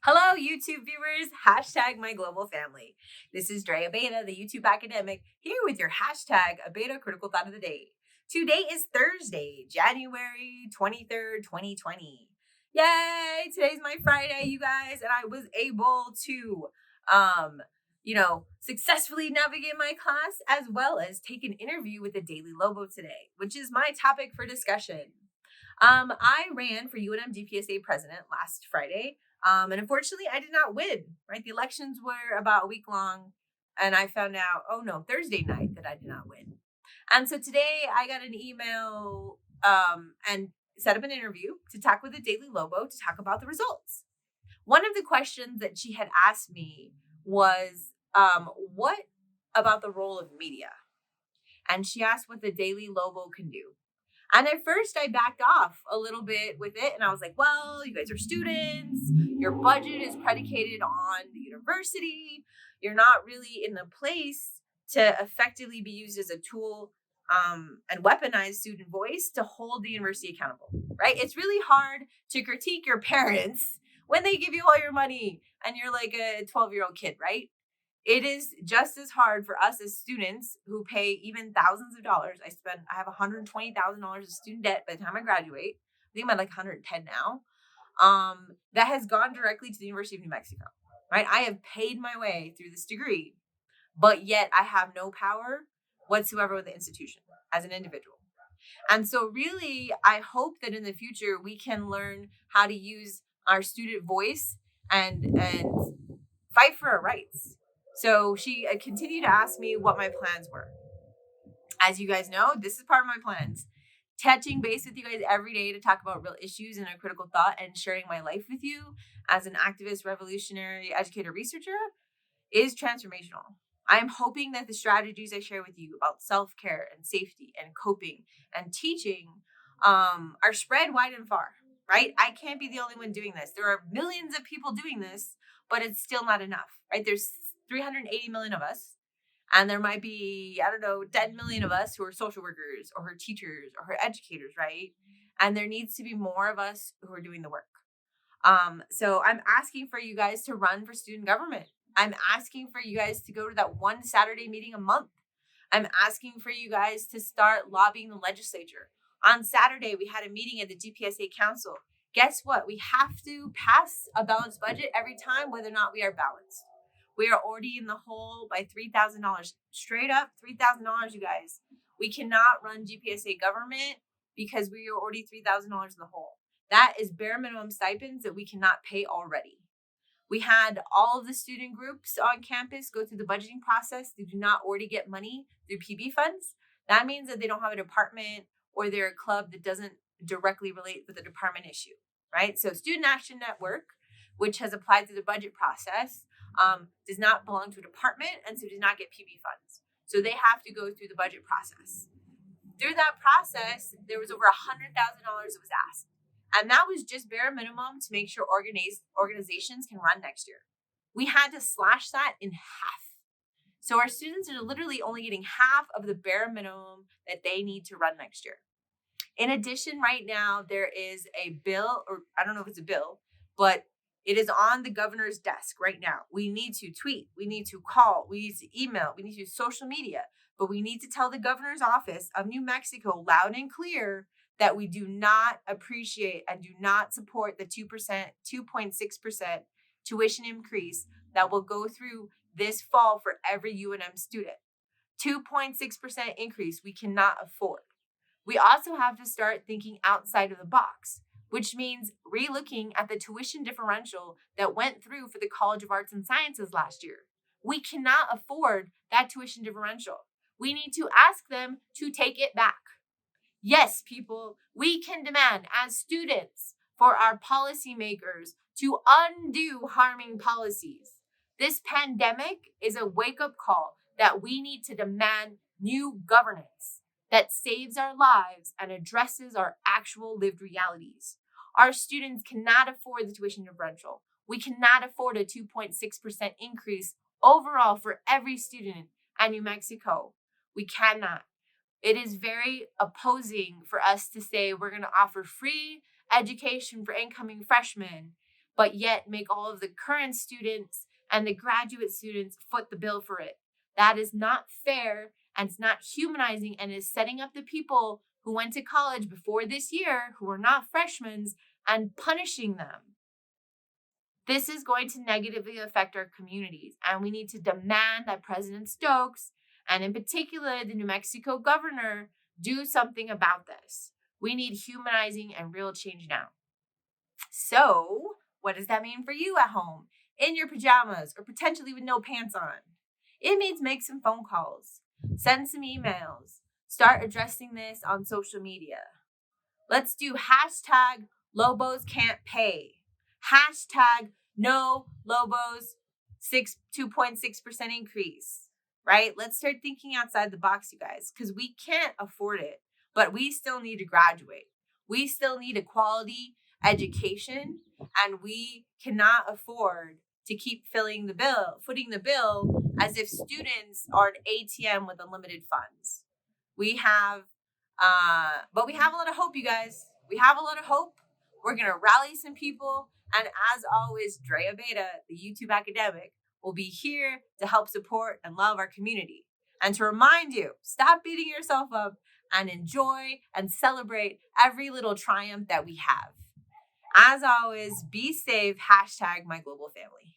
Hello, YouTube viewers. Hashtag my global family. This is Dre Abeita, the YouTube academic, here with your hashtag Abeita critical thought of the day. Today is Thursday, January 23rd, 2020. Yay! Today's my Friday, you guys, and I was able to, successfully navigate my class as well as take an interview with the Daily Lobo today, which is my topic for discussion. I ran for UNM DPSA president last Friday. And unfortunately, I did not win, right? The elections were about a week long, and I found out, Thursday night that I did not win. And so today I got an email and set up an interview to talk with the Daily Lobo to talk about the results. One of the questions that she had asked me was, what about the role of media? And she asked what the Daily Lobo can do. And at first, I backed off a little bit with it. And I was like, well, you guys are students. Your budget is predicated on the university. You're not really in a place to effectively be used as a tool and weaponize student voice to hold the university accountable, right? It's really hard to critique your parents when they give you all your money and you're like a 12-year-old kid, right? It is just as hard for us as students who pay even thousands of dollars. I have $120,000 of student debt by the time I graduate. I think I'm at like 110 now. That has gone directly to the University of New Mexico, right? I have paid my way through this degree, but yet I have no power whatsoever with the institution as an individual. And so really, I hope that in the future we can learn how to use our student voice and fight for our rights. So she continued to ask me what my plans were. As you guys know, this is part of my plans. Touching base with you guys every day to talk about real issues and a critical thought and sharing my life with you as an activist, revolutionary, educator, researcher is transformational. I am hoping that the strategies I share with you about self-care and safety and coping and teaching are spread wide and far, right? I can't be the only one doing this. There are millions of people doing this, but it's still not enough, right? There's 380 million of us. And there might be, 10 million of us who are social workers or who are teachers or who are educators, right? And there needs to be more of us who are doing the work. So I'm asking for you guys to run for student government. I'm asking for you guys to go to that one Saturday meeting a month. I'm asking for you guys to start lobbying the legislature. On Saturday, we had a meeting at the DPSA Council. Guess what? We have to pass a balanced budget every time, whether or not we are balanced. We are already in the hole by $3,000. Straight up, $3,000, you guys. We cannot run GPSA government because we are already $3,000 in the hole. That is bare minimum stipends that we cannot pay already. We had all of the student groups on campus go through the budgeting process. They do not already get money through PB funds. That means that they don't have a department or they're a club that doesn't directly relate with the department issue, right? So Student Action Network, which has applied through the budget process, does not belong to a department and so does not get PB funds. So they have to go through the budget process. Through that process, there was over $100,000 that was asked. And that was just bare minimum to make sure organizations can run next year. We had to slash that in half. So our students are literally only getting half of the bare minimum that they need to run next year. In addition, right now, there is a bill, or I don't know if it's a bill, but it is on the governor's desk right now. We need to tweet, we need to call, we need to email, we need to use social media, but we need to tell the governor's office of New Mexico loud and clear that we do not appreciate and do not support the 2.6% tuition increase that will go through this fall for every UNM student. 2.6% increase we cannot afford. We also have to start thinking outside of the box, which means relooking at the tuition differential that went through for the College of Arts and Sciences last year. We cannot afford that tuition differential. We need to ask them to take it back. Yes, people, we can demand as students for our policymakers to undo harming policies. This pandemic is a wake-up call that we need to demand new governance that saves our lives and addresses our actual lived realities. Our students cannot afford the tuition differential. We cannot afford a 2.6% increase overall for every student at New Mexico. We cannot. It is very opposing for us to say we're going to offer free education for incoming freshmen, but yet make all of the current students and the graduate students foot the bill for it. That is not fair, and it's not humanizing, and is setting up the people who went to college before this year, who are not freshmen, and punishing them. This is going to negatively affect our communities, and we need to demand that President Stokes, and in particular the New Mexico governor, do something about this. We need humanizing and real change now. So, what does that mean for you at home, in your pajamas, or potentially with no pants on? It means make some phone calls, send some emails, start addressing this on social media. Let's do hashtag Lobos can't pay. Hashtag no Lobos 2.6% increase, right? Let's start thinking outside the box, you guys, because we can't afford it, but we still need to graduate. We still need a quality education, and we cannot afford to keep footing the bill as if students are an ATM with unlimited funds. But we have a lot of hope, you guys. We have a lot of hope. We're going to rally some people. And as always, Dre Abeita, the YouTube academic, will be here to help support and love our community. And to remind you, stop beating yourself up and enjoy and celebrate every little triumph that we have. As always, be safe. Hashtag my global family.